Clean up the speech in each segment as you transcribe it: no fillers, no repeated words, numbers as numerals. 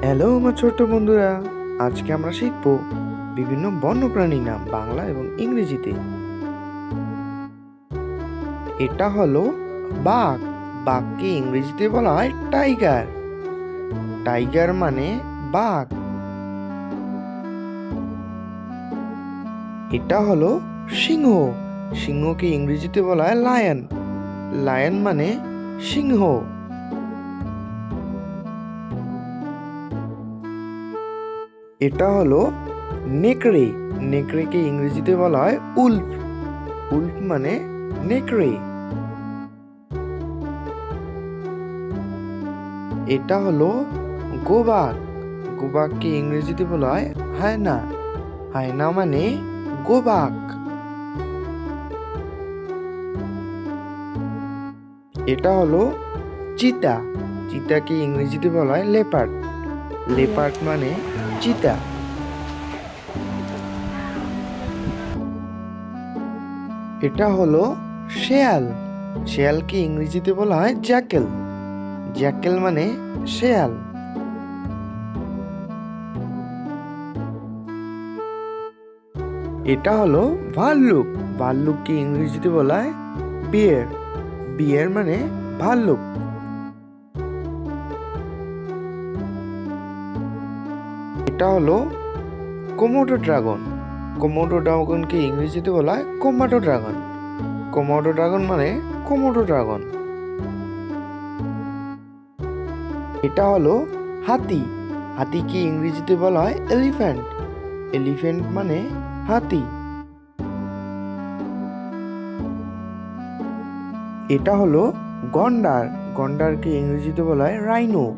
Hello আমার ছোট্ট বন্ধুরা, আজকে আমরা শিখব বিভিন্ন বন্যপ্রাণীর নাম বাংলা এবং ইংরেজিতে। এটা হলো বাঘ। বাঘকে ইংরেজিতে বলা হয় টাইগার। টাইগার মানে বাঘ। এটা হলো সিংহ। সিংহকে ইংরেজিতে বলা হয় লায়ন। লায়ন মানে সিংহ। এটা হলো নেকড়ে। নেকড়েকে ইংরেজিতে বলা হয় উল্ফ। উল্ফ মানে নেকড়ে। এটা হলো গোবাক। গোবাককে ইংরেজিতে বলা হয় হায়না। হায়না মানে গোবাক। এটা হলো চিতা। চিতাকে ইংরেজিতে বলা হয় লেপার্ড। লেপার্ড মানে চিতা। এটা হলো শেয়াল। শেয়ালকে ইংরেজিতে বলা হয় জ্যাকেল। জ্যাকেল মানে শেয়াল। এটা হলো ভাল্লুক। ভাল্লুককে ইংরেজিতে বলা হয় বিয়ার। বিয়ার মানে ভাল্লুক। এটা হলো কোমোডো ড্রাগন। কোমোডো ড্রাগনকে ইংরেজিতে বলা হয় কোমাডো ড্রাগন। কোমোডো ড্রাগন মানে কোমোডো ড্রাগন। এটা হলো হাতি। হাতিকে ইংরেজিতে বলা হয় এলিফ্যান্ট। এলিফ্যান্ট মানে হাতি। এটা হলো গন্ডার। গন্ডারকে ইংরেজিতে বলা হয় রাইনো।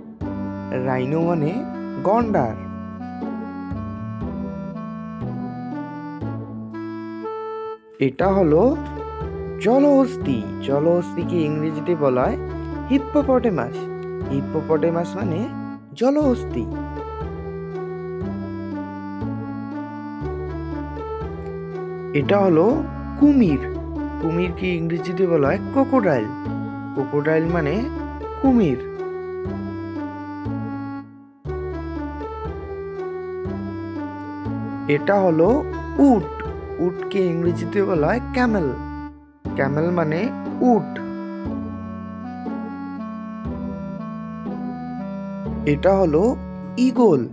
রাইনো মানে গন্ডার। এটা হলো জলহস্তী। জলহস্তীকে ইংরেজিতে বলা হয় হিপ্পোপটেমাস। হিপ্পোপটেমাস মানে জলহস্তী। এটা হলো কুমির। কুমিরকে ইংরেজিতে বলা হয় ক্রোকোডাইল। ক্রোকোডাইল মানে কুমির। এটা হলো উট। উটকে ইংরেজিতে বলা হয় ক্যামেল। ক্যামেল মানে উট। এটা হলো ঈগল।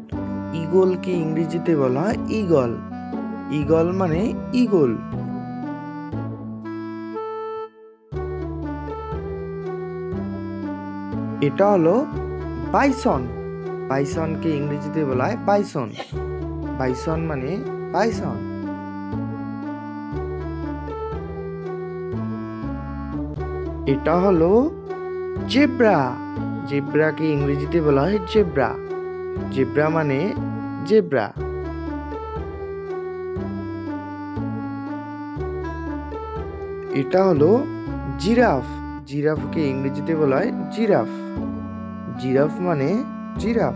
ঈগলকে ইংরেজিতে বলা হয় ঈগল। ঈগল মানে ঈগল। এটা হলো বাইসন। বাইসনকে ইংরেজিতে বলা হয় বাইসন। বাইসন মানে বাইসন। এটা হলো জেব্রা। জেব্রাকে ইংরেজিতে বলা হয় জেব্রা। জেব্রা মানে জেব্রা। এটা হলো জিরাফ। জিরাফকে ইংরেজিতে বলা হয় জিরাফ। জিরাফ মানে জিরাফ।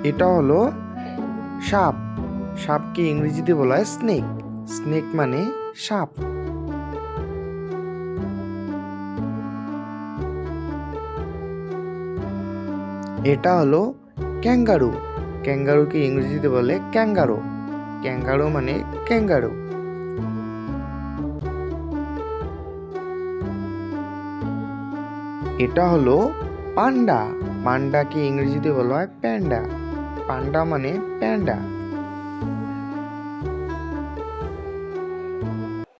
এটা হলো সাপ। সাপকে ইংরেজিতে বলা হয় স্নেক। স্নেক মানে সাপ। এটা হলো ক্যাঙ্গারু। ক্যাঙ্গারুকে ইংরেজিতে বলে ক্যাঙ্গারো। ক্যাঙ্গারো মানে ক্যাঙ্গারু। এটা হলো পান্ডা। পান্ডাকে ইংরেজিতে বলা হয় প্যান্ডা। পান্ডা মানে প্যান্ডা।